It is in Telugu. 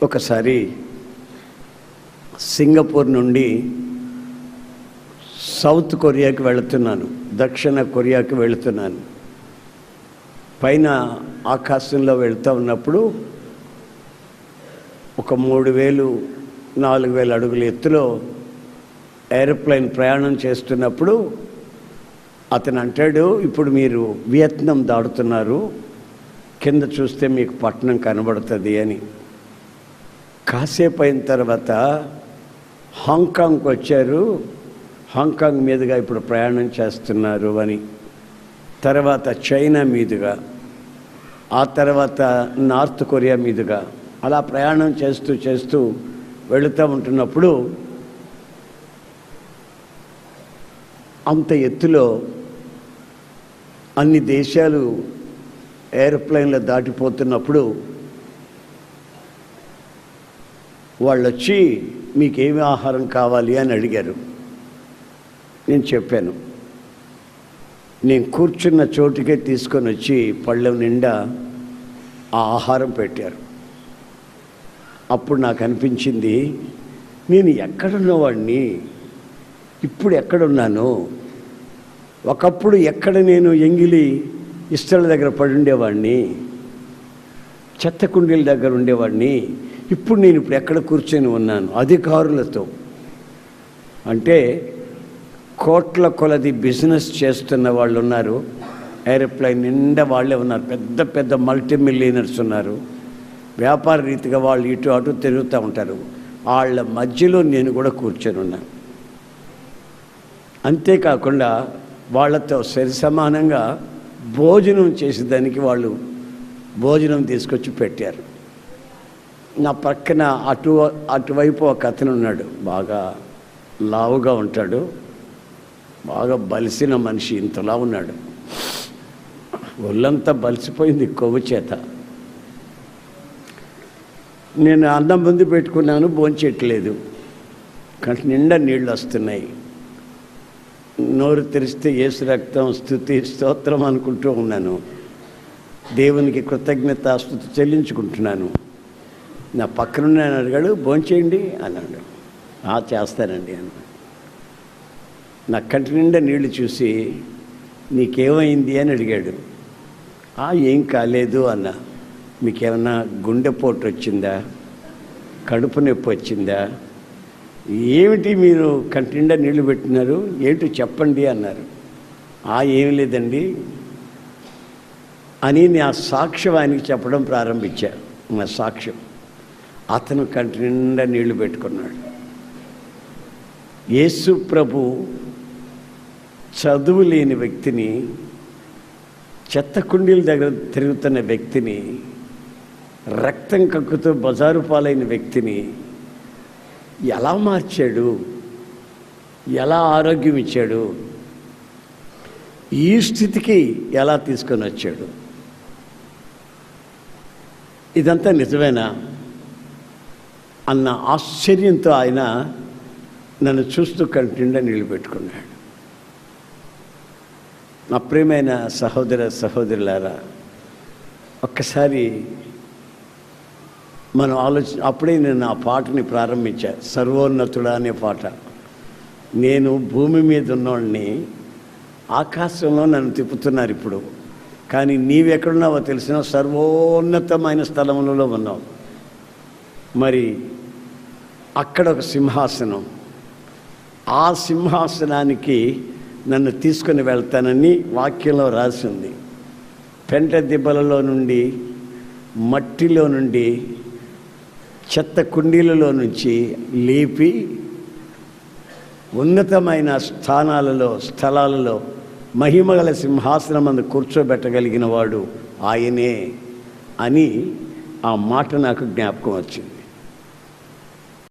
ఒకసారి సింగపూర్ నుండి సౌత్ కొరియాకి వెళుతున్నాను, దక్షిణ కొరియాకి వెళుతున్నాను. పైన ఆకాశంలో వెళుతూ ఉన్నప్పుడు ఒక 3000-4000 అడుగుల ఎత్తులో ఏరోప్లేన్ ప్రయాణం చేస్తున్నప్పుడు అతను అంటాడు, ఇప్పుడు మీరు వియత్నాం దాటుతున్నారు, కింద చూస్తే మీకు పట్టణం కనబడుతుంది అని. కాసేపు అయిన తర్వాత హాంకాంగ్కి వచ్చారు, హాంకాంగ్ మీదుగా ఇప్పుడు ప్రయాణం చేస్తున్నారు అని. తర్వాత చైనా మీదుగా, ఆ తర్వాత నార్త్ కొరియా మీదుగా అలా ప్రయాణం చేస్తూ చేస్తూ వెళుతూ ఉంటున్నప్పుడు అంత ఎత్తులో అన్ని దేశాలు ఏరోప్లేన్లో దాటిపోతున్నప్పుడు వాళ్ళు వచ్చి మీకేమి ఆహారం కావాలి అని అడిగారు. నేను చెప్పాను, నేను కూర్చున్న చోటుకే తీసుకొని వచ్చి పళ్ళెం నిండా ఆ ఆహారం పెట్టారు. అప్పుడు నాకు అనిపించింది, నేను ఎక్కడున్నవాడిని, ఇప్పుడు ఎక్కడున్నాను? ఒకప్పుడు ఎక్కడ నేను ఎంగిలి ఇష్టల దగ్గర పడి ఉండేవాడిని, చెత్త కుండీల దగ్గర ఉండేవాడిని, ఇప్పుడు నేను ఇప్పుడు ఎక్కడ కూర్చొని ఉన్నాను? అధికారులతో. అంటే కోట్ల కొలది బిజినెస్ చేస్తున్న వాళ్ళు ఉన్నారు, ఏరోప్లేన్ నిండా వాళ్ళే ఉన్నారు, పెద్ద పెద్ద మల్టీ మిలియనర్స్ ఉన్నారు, వ్యాపార రీతిగా వాళ్ళు ఇటు అటు తిరుగుతూ ఉంటారు. వాళ్ళ మధ్యలో నేను కూడా కూర్చొని ఉన్నాను. అంతేకాకుండా వాళ్ళతో సరి సమానంగా భోజనం చేసేదానికి వాళ్ళు భోజనం తీసుకొచ్చి పెట్టారు. నా పక్కన అటువైపు ఒక అతను ఉన్నాడు, బాగా లావుగా ఉంటాడు, బాగా బలిసిన మనిషి, ఇంతలా ఉన్నాడు, ఒళ్ళంతా బలిసిపోయింది కొవ్వు చేత. నేను అన్నం ముందు పెట్టుకున్నాను, భోంచేయట్లేదు, కంటి నిండా నీళ్ళు వస్తున్నాయి. నోరు తెరిస్తే యేసు రక్తం, స్తుతి స్తోత్రం అనుకుంటూ ఉన్నాను, దేవునికి కృతజ్ఞతాస్తుతి చెల్లించుకుంటున్నాను. నా పక్కన అడిగాడు, భోంచేయండి అన్నాడు. చేస్తానండి అన్నాడు. నా కంటి నిండా నీళ్లు చూసి నీకేమైంది అని అడిగాడు. ఏం కాలేదు అన్నా. మీకేమన్నా గుండెపోటు వచ్చిందా, కడుపు నొప్పి వచ్చిందా, ఏమిటి మీరు కంటి నిండా నీళ్లు పెట్టినారు, ఏంటో చెప్పండి అన్నారు. ఏం లేదండి అని నా సాక్ష్యం ఆయనకి చెప్పడం ప్రారంభించా. నా సాక్ష్యం, అతను కంటి నిండా నీళ్లు పెట్టుకున్నాడు. యేసు ప్రభు చదువు లేని వ్యక్తిని, చెత్త కుండీల దగ్గర తిరుగుతున్న వ్యక్తిని, రక్తం కక్కుతూ బజారు పాలైన వ్యక్తిని ఎలా మార్చాడు, ఎలా ఆరోగ్యం ఇచ్చాడు, ఈ స్థితికి ఎలా తీసుకొని వచ్చాడు? ఇదంతా నిజమేనా అన్న ఆశ్చర్యంతో ఆయన నన్ను చూస్తూ కంటిండా నీళ్ళు పెట్టుకున్నాడు. నా ప్రియమైన సహోదర సహోదరులారా, ఒక్కసారి మనం అప్పుడే నేను ఆ పాటని ప్రారంభించా, సర్వోన్నతుడా అనే పాట. నేను భూమి మీద ఉన్నవాడిని, ఆకాశంలో నన్ను తిప్పుతున్నారు ఇప్పుడు, కానీ నీవెక్కడున్నావో తెలిసిన సర్వోన్నతమైన స్థలంలో ఉన్నావు. మరి అక్కడ ఒక సింహాసనం, ఆ సింహాసనానికి నన్ను తీసుకొని వెళ్తానని వాక్యంలో రాసి ఉంది. పెంట దిబ్బలలో నుండి, మట్టిలో నుండి, చెత్త కుండీలలో నుంచి లేపి ఉన్నతమైన స్థలాలలో మహిమగల సింహాసనం అందు కూర్చోబెట్టగలిగిన వాడు ఆయనే అని ఆ మాట నాకు జ్ఞాపకం వచ్చింది.